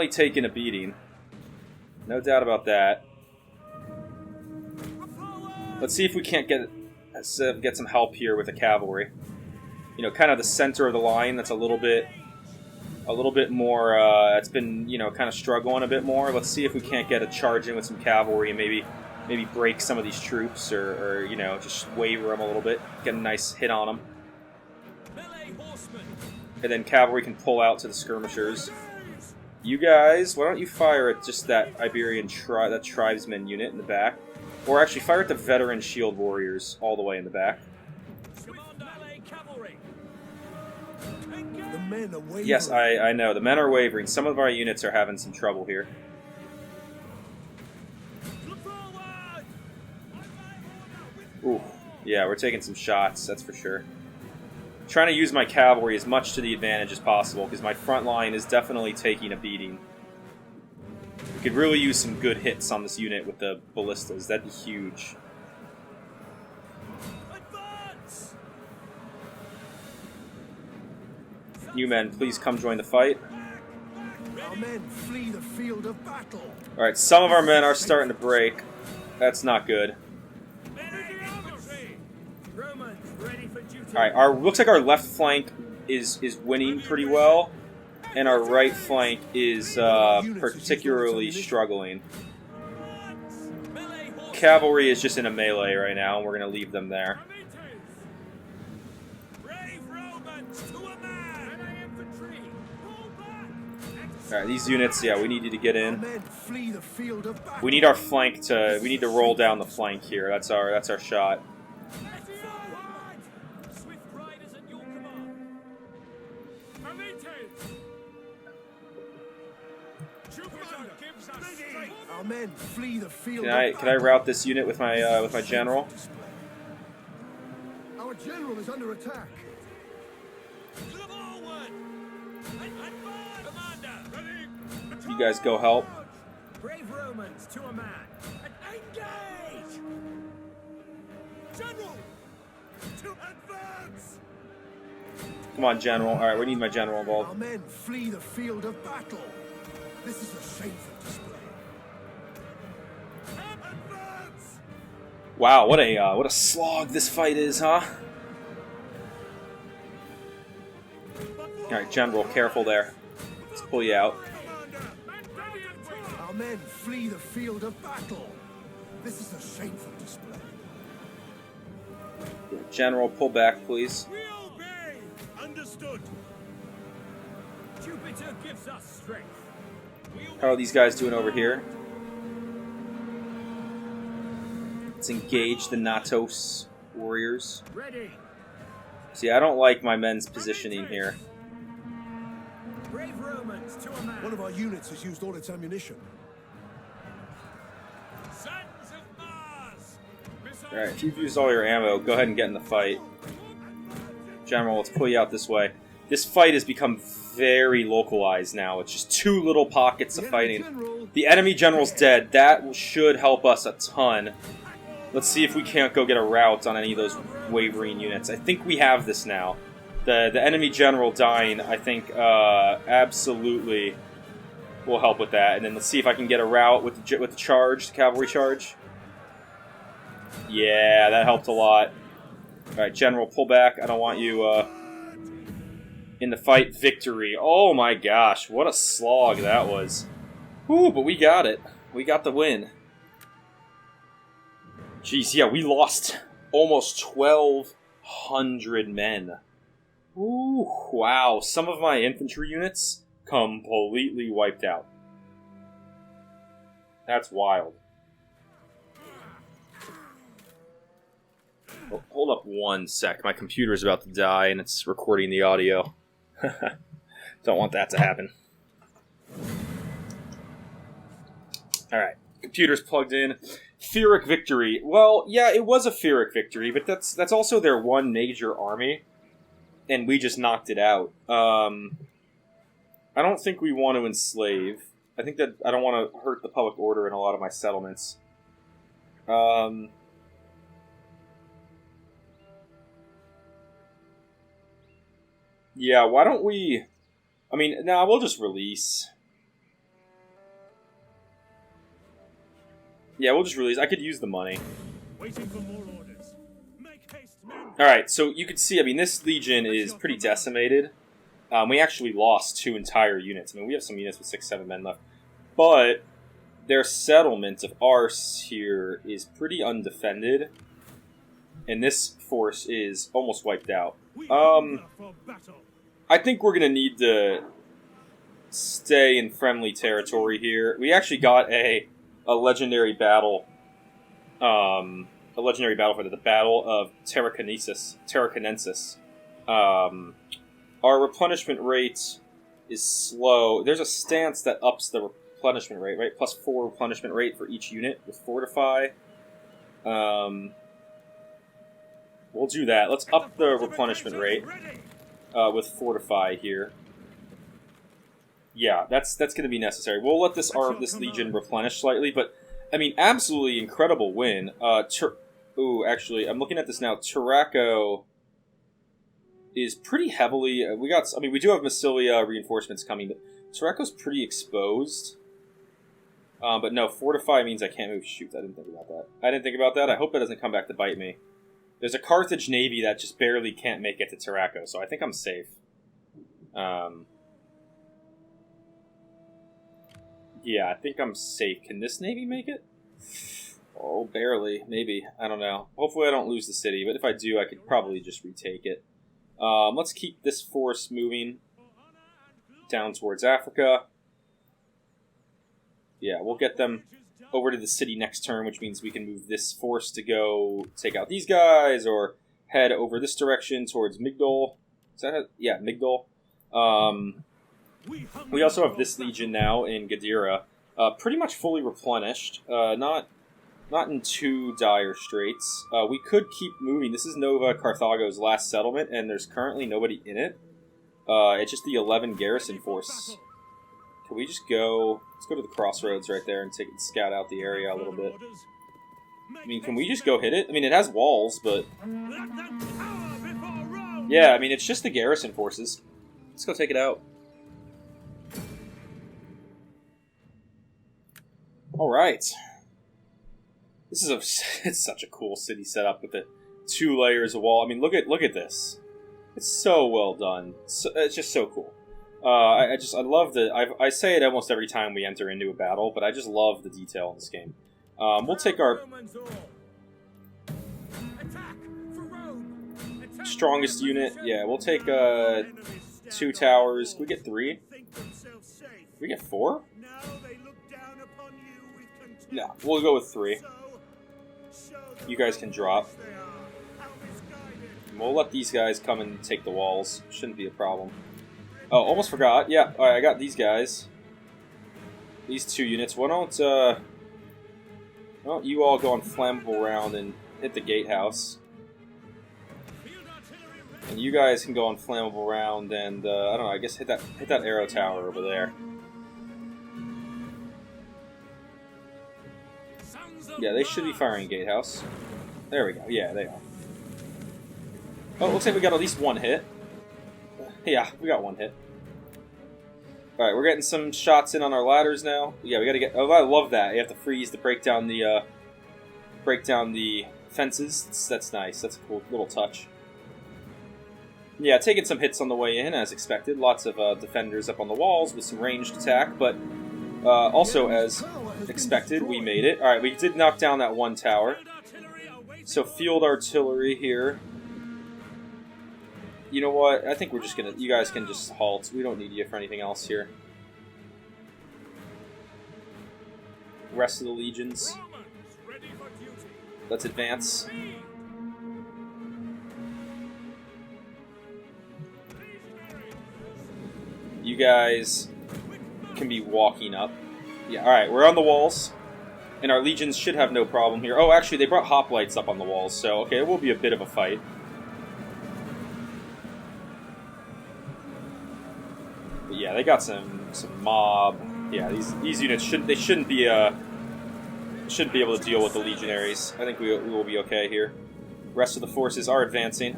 taking a beating. No doubt about that. Let's see if we can't get some help here with the cavalry. You know, kind of the center of the line. That's a little bit more. It's been, you know, kind of struggling a bit more. Let's see if we can't get a charge in with some cavalry and maybe break some of these troops, or you know, just waver them a little bit, get a nice hit on them, and then cavalry can pull out to the skirmishers. You guys, why don't you fire at just that Iberian that tribesman unit in the back, or actually fire at the veteran shield warriors all the way in the back. The men are wavering. Yes, I know the men are wavering. Some of our units are having some trouble here. Ooh, yeah, we're taking some shots, that's for sure. Trying to use my cavalry as much to the advantage as possible, because my front line is definitely taking a beating. We could really use some good hits on this unit with the ballistas. That'd be huge. You men, please come join the fight. Our men flee the field of battle. Alright, some of our men are starting to break. That's not good. Alright, looks like our left flank is winning pretty well, and our right flank is particularly struggling. Cavalry is just in a melee right now, and we're going to leave them there. Alright, these units, yeah, we need you to get in. We need our flank to... We need to roll down the flank here. That's our shot. Our men flee the field. Can I route this unit with my general? Our general is under attack. You guys go help. Brave Romans to a man. Engage! General! To advance! Come on, General. Alright, we need my General Our involved. men flee the field of battle. This is a shameful display. Advance! Wow, what a slog this fight is, huh? Alright, General, careful there. Let's pull you out. Our men flee the field of battle. This is a shameful display. General, pull back, please. We obey! Understood! Jupiter gives us strength. How are these guys doing over here? Let's engage the Natos warriors. Ready! See, I don't like my men's positioning here. Brave Romans to a man. One of our units has used all its ammunition. Sons of Mars! Alright, if you've used all your ammo, go ahead and get in the fight. General, let's pull you out this way. This fight has become very localized now. It's just two little pockets of fighting. The enemy general's dead. That should help us a ton. Let's see if we can't go get a rout on any of those wavering units. I think we have this now. The enemy general dying, I think, absolutely will help with that. And then let's see if I can get a rout with the charge, the cavalry charge. Yeah, that helped a lot. Alright, General, pull back. I don't want you in the fight. Victory. Oh my gosh, what a slog that was. Whew, but we got it. We got the win. Jeez, yeah, we lost almost 1,200 men. Ooh, wow. Some of my infantry units completely wiped out. That's wild. Oh, hold up one sec. My computer's about to die and it's recording the audio. Don't want that to happen. Alright, computer's plugged in. Pyrrhic victory. Well, yeah, it was a Pyrrhic victory, but that's also their one major army. And we just knocked it out. I don't think we want to enslave. I think that I don't want to hurt the public order in a lot of my settlements. Yeah, why don't we... I mean, nah, we'll just release. Yeah, we'll just release. I could use the money. Waiting for more orders. Make haste, men. Alright, so you can see, I mean, this legion is pretty decimated. We actually lost 2 entire units. I mean, we have some units with 6-7 men left. But their settlement of Ars here is pretty undefended. And this force is almost wiped out. I think we're going to need to stay in friendly territory here. We actually got a legendary battle. A legendary battle for the Battle of Tarraconensis. Our replenishment rate is slow. There's a stance that ups the replenishment rate, right? Plus 4 replenishment rate for each unit with Fortify. We'll do that. Let's up the replenishment rate with Fortify here. Yeah, that's going to be necessary. We'll let this legion replenish slightly, but I mean, absolutely incredible win. Ooh, actually, I'm looking at this now. Turaco is pretty heavily... we do have Massilia reinforcements coming, but Turaco's pretty exposed. But no, Fortify means I can't move. Shoot, I didn't think about that. I hope that doesn't come back to bite me. There's a Carthage navy that just barely can't make it to Turaco, so I think I'm safe. Yeah, I think I'm safe. Can this navy make it? Oh, barely. Maybe. I don't know. Hopefully I don't lose the city, but if I do, I could probably just retake it. Let's keep this force moving down towards Africa. Yeah, we'll get them over to the city next turn, which means we can move this force to go take out these guys, or head over this direction towards Migdol. Is that it? Yeah, Migdol. We also have this legion now in Gadira, pretty much fully replenished. Not in too dire straits. We could keep moving. This is Nova Carthago's last settlement, and there's currently nobody in it. It's just the 11 garrison force Can we just go... Let's go to the crossroads right there and scout out the area a little bit. I mean, can we just go hit it? I mean, it has walls, but... Yeah, I mean, it's just the garrison forces. Let's go take it out. Alright. This is it's such a cool city setup with the 2 layers of wall. I mean, look at this. It's so well done. It's just so cool. I love I say it almost every time we enter into a battle, but I just love the detail in this game. We'll take our strongest unit. Yeah, we'll take 2 towers. Can we get 3? Can we get 4? No, we'll go with 3. You guys can drop. And we'll let these guys come and take the walls. Shouldn't be a problem. Oh, almost forgot. Yeah, alright, I got these guys. These 2 units. Why don't you all go on flammable round and hit the gatehouse. And you guys can go on flammable round and, I don't know, I guess hit that arrow tower over there. Yeah, they should be firing gatehouse. There we go. Yeah, they are. Oh, looks like we got at least 1 hit. Yeah, we got 1 hit. Alright, we're getting some shots in on our ladders now. Yeah, we gotta get... Oh, I love that. You have to freeze to break down the fences. That's nice. That's a cool little touch. Yeah, taking some hits on the way in, as expected. Lots of defenders up on the walls with some ranged attack, but also, as expected, we made it. Alright, we did knock down that 1 tower. So, field artillery here. You know what? I think we're just gonna... You guys can just halt. We don't need you for anything else here. Rest of the legions. Let's advance. You guys can be walking up. Yeah, alright, we're on the walls. And our legions should have no problem here. Oh, actually, they brought hoplites up on the walls, so, okay, it will be a bit of a fight. But yeah, they got some mob. Yeah, these units shouldn't be able to deal with the legionaries. I think we will be okay here. Rest of the forces are advancing.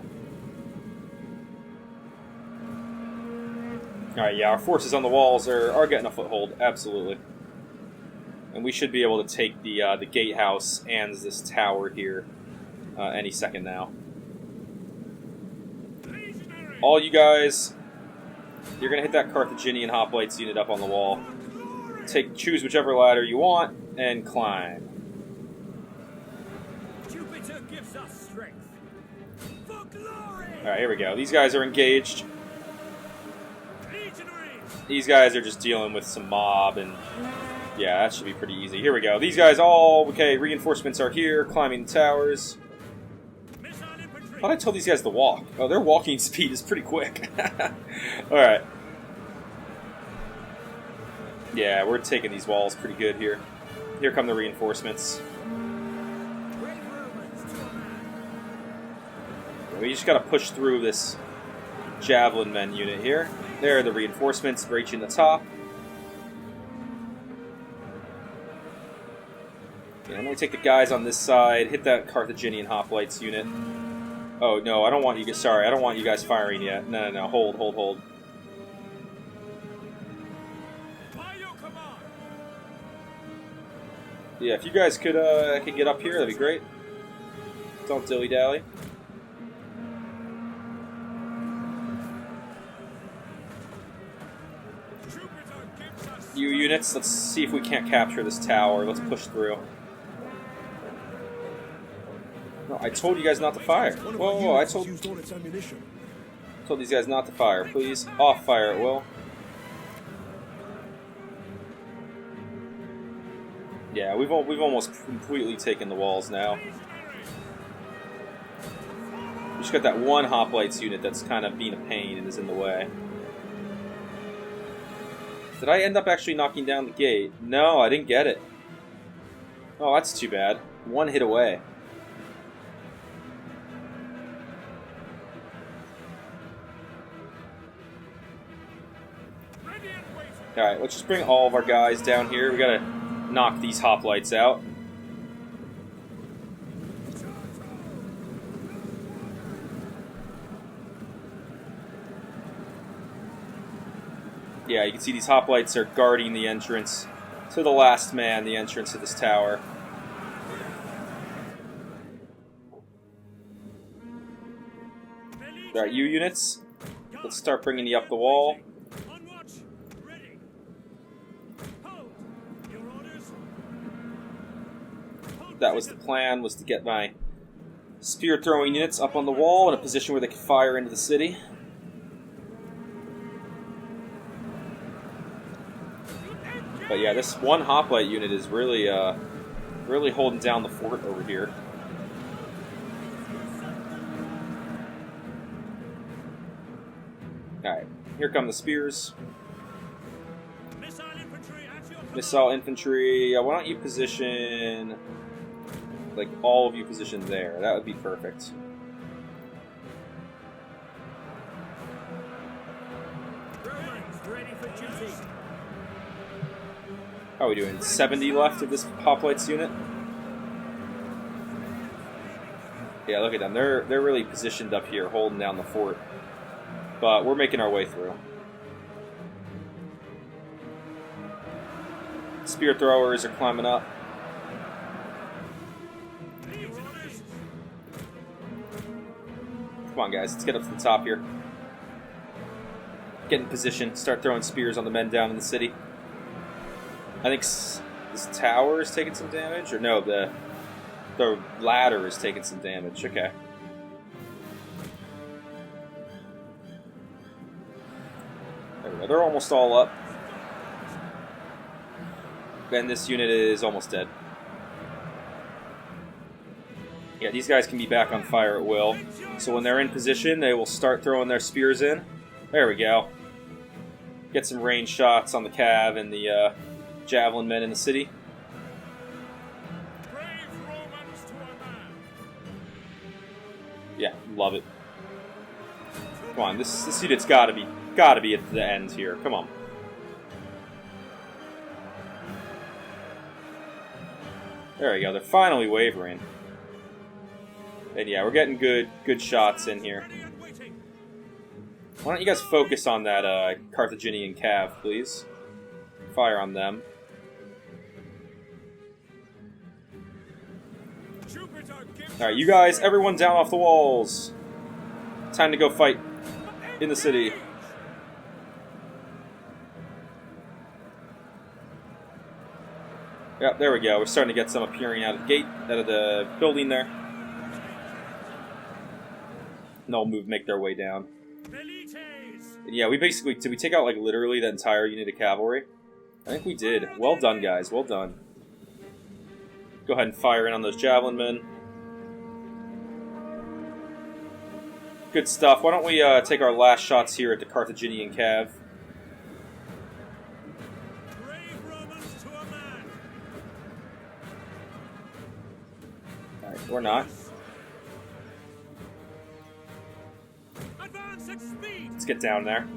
Alright, yeah, our forces on the walls are getting a foothold, absolutely. And we should be able to take the gatehouse and this tower here any second now. All you guys, you're going to hit that Carthaginian hoplites unit up on the wall. Choose whichever ladder you want, and climb. Jupiter gives us strength. For glory! Alright, here we go. These guys are engaged. These guys are just dealing with some mob, and yeah, that should be pretty easy. Here we go. These guys all... Okay, reinforcements are here, climbing the towers. I thought I told these guys to walk. Oh, their walking speed is pretty quick. Alright. Yeah, we're taking these walls pretty good here. Here come the reinforcements. We just gotta push through this javelin men unit here. There are the reinforcements breaching the top. Yeah, I'm gonna take the guys on this side, hit that Carthaginian hoplites unit. Oh no, I don't want you. Sorry, I don't want you guys firing yet. No. Hold. Yeah, if you guys could get up here, that'd be great. Don't dilly dally. You units, let's see if we can't capture this tower. Let's push through. No, I told you guys not to fire. Whoa, I told these guys not to fire. Please, off fire at will. Yeah, we've almost completely taken the walls now. We just got that one hoplites unit that's kind of being a pain and is in the way. Did I end up actually knocking down the gate? No, I didn't get it. Oh, that's too bad. One hit away. Alright, let's just bring all of our guys down here. We gotta knock these hoplites out. Yeah, you can see these hoplites are guarding the entrance to the last man, the entrance to this tower. Alright, you units, let's start bringing you up the wall. That was the plan, was to get my spear-throwing units up on the wall in a position where they could fire into the city. But yeah, this one hoplite unit is really, really holding down the fort over here. Alright, here come the spears. Missile infantry, why don't you position... like, all of you position there. That would be perfect. How are we doing? 70 left of this hoplites unit? Yeah, look at them. They're really positioned up here, holding down the fort. But we're making our way through. Spear throwers are climbing up. Come on, guys. Let's get up to the top here. Get in position. Start throwing spears on the men down in the city. I think this tower is taking some damage. Or no, the ladder is taking some damage. Okay. There we go. They're almost all up. And this unit is almost dead. Yeah, these guys can be back on fire at will. So when they're in position, they will start throwing their spears in. There we go. Get some range shots on the cav and the javelin men in the city. Yeah, love it. Come on, this unit's gotta be at the end here. Come on. There we go. They're finally wavering. And yeah, we're getting good shots in here. Why don't you guys focus on that Carthaginian cav, please? Fire on them. Alright, you guys, everyone down off the walls. Time to go fight in the city. Yep, there we go. We're starting to get some appearing out of the gate, out of the building there. And they'll make their way down. And yeah, we basically, did we take out like literally the entire unit of cavalry? I think we did. Well done, guys. Well done. Go ahead and fire in on those javelin men. Good stuff. Why don't we take our last shots here at the Carthaginian cav? Alright, or not. Let's get down there.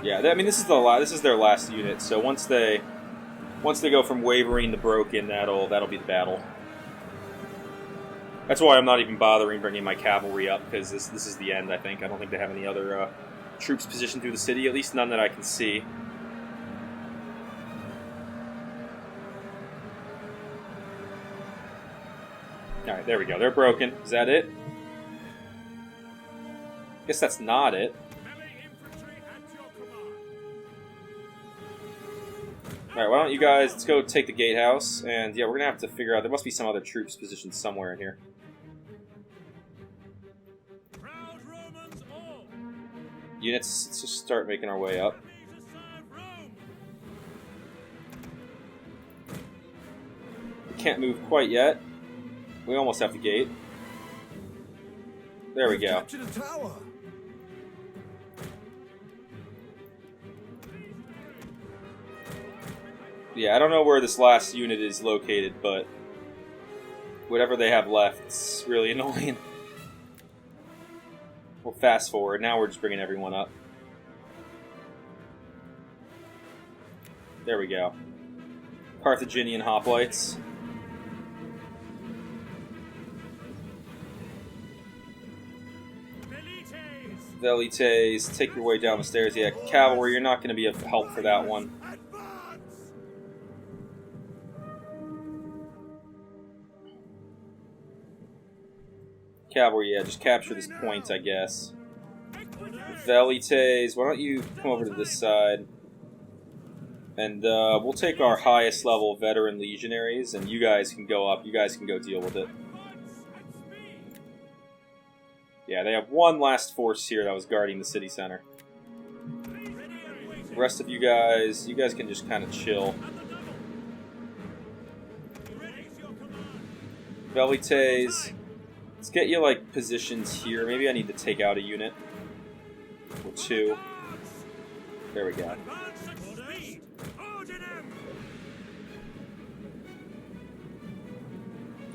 Yeah, I mean this is their last unit. So once they go from wavering to broken, that'll be the battle. That's why I'm not even bothering bringing my cavalry up, because this is the end. I think. I don't think they have any other troops positioned through the city. At least none that I can see. Alright, there we go. They're broken. Is that it? Guess that's not it. Alright, why don't you guys... Let's go take the gatehouse. And yeah, we're going to have to figure out... There must be some other troops positioned somewhere in here. Units, let's just start making our way up. We can't move quite yet. We almost have the gate. There we go. Yeah, I don't know where this last unit is located, but whatever they have left, it's really annoying. We'll fast forward. Now we're just bringing everyone up. There we go. Carthaginian hoplites. Velites, take your way down the stairs. Yeah, cavalry, you're not going to be of help for that one. Cavalry, yeah, just capture this point, I guess. Velites, why don't you come over to this side? And we'll take our highest level veteran legionaries, and you guys can go up. You guys can go deal with it. Yeah, they have one last force here that was guarding the city center. The rest of you guys can just kind of chill. Velites, let's get you like positions here. Maybe I need to take out a unit or two. There we go.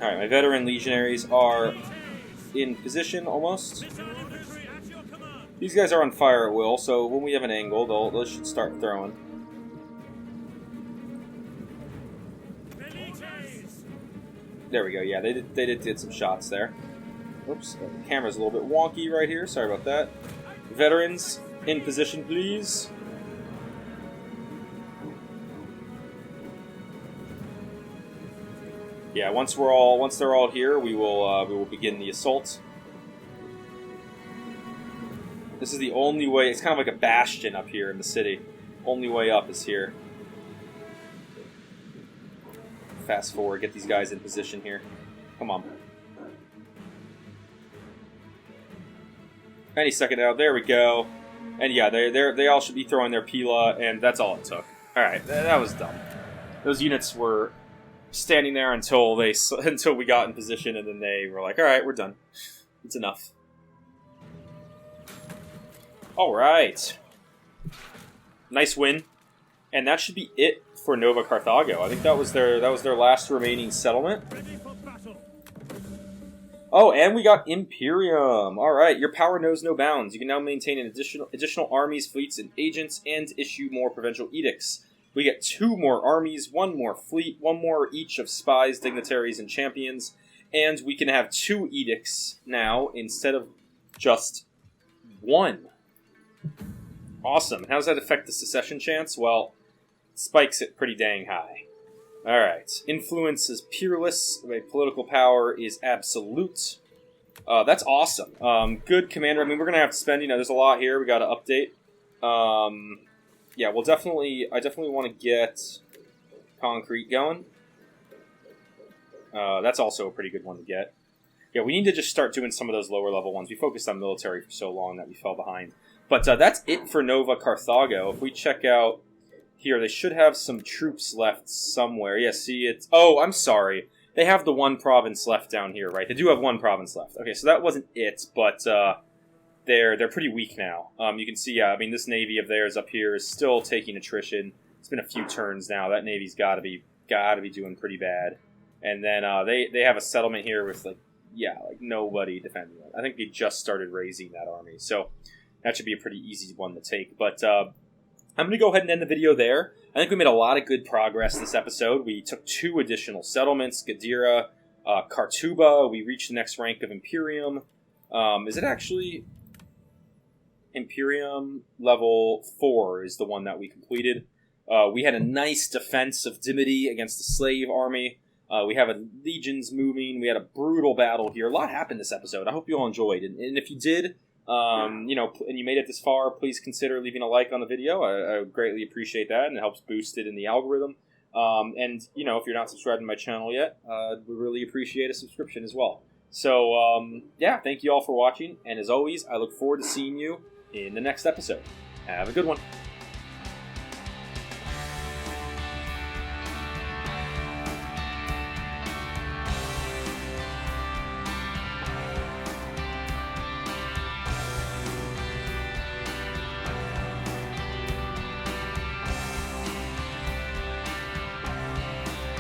Alright, my veteran legionaries are in position almost. These guys are on fire at will, so when we have an angle, they should start throwing. There we go. Yeah, they did some shots there. Oops, the camera's a little bit wonky right here. Sorry about that. Veterans, in position, please. Yeah, once they're all here, we will begin the assault. This is the only way. It's kind of like a bastion up here in the city. Only way up is here. Fast forward, get these guys in position here. Come on. Any second now. There we go. And yeah, they all should be throwing their Pila, and that's all it took. All right, that was dumb. Those units were standing there until we got in position, and then they were like, "All right, we're done. It's enough." All right, nice win, and that should be it for Nova Carthago. I think that was their last remaining settlement. Oh, and we got Imperium. All right, your power knows no bounds. You can now maintain an additional armies, fleets, and agents, and issue more provincial edicts. We get 2 more armies, 1 more fleet, 1 more each of spies, dignitaries, and champions, and we can have 2 edicts now instead of just 1. Awesome. How does that affect the secession chance? Well, it spikes it pretty dang high. Alright. Influence is peerless. Political power is absolute. That's awesome. Good commander. I mean, we're going to have to spend, there's a lot here we got to update. Yeah, I definitely want to get concrete going. That's also a pretty good one to get. Yeah, we need to just start doing some of those lower level ones. We focused on military for so long that we fell behind. But that's it for Nova Carthago. If we check out here, they should have some troops left somewhere. Yeah, see, it's... Oh, I'm sorry. They have the 1 province left down here, right? They do have 1 province left. Okay, so that wasn't it, but they're pretty weak now. You can see, yeah, I mean, this navy of theirs up here is still taking attrition. It's been a few turns now. That navy's got to be doing pretty bad. And then they have a settlement here with, like nobody defending it. I think they just started raising that army, so that should be a pretty easy one to take. But I'm going to go ahead and end the video there. I think we made a lot of good progress this episode. We took 2 additional settlements, Gadira, Kartuba. We reached the next rank of Imperium. Is it actually... Imperium level 4 is the one that we completed. We had a nice defense of Dimmidi against the slave army. We have legions moving. We had a brutal battle here. A lot happened this episode. I hope you all enjoyed. And if you did... and you made it this far, please consider leaving a like on the video. I greatly appreciate that, and it helps boost it in the algorithm. And if you're not subscribed to my channel yet, we really appreciate a subscription as well. So, yeah, thank you all for watching, and as always, I look forward to seeing you in the next episode. Have a good one.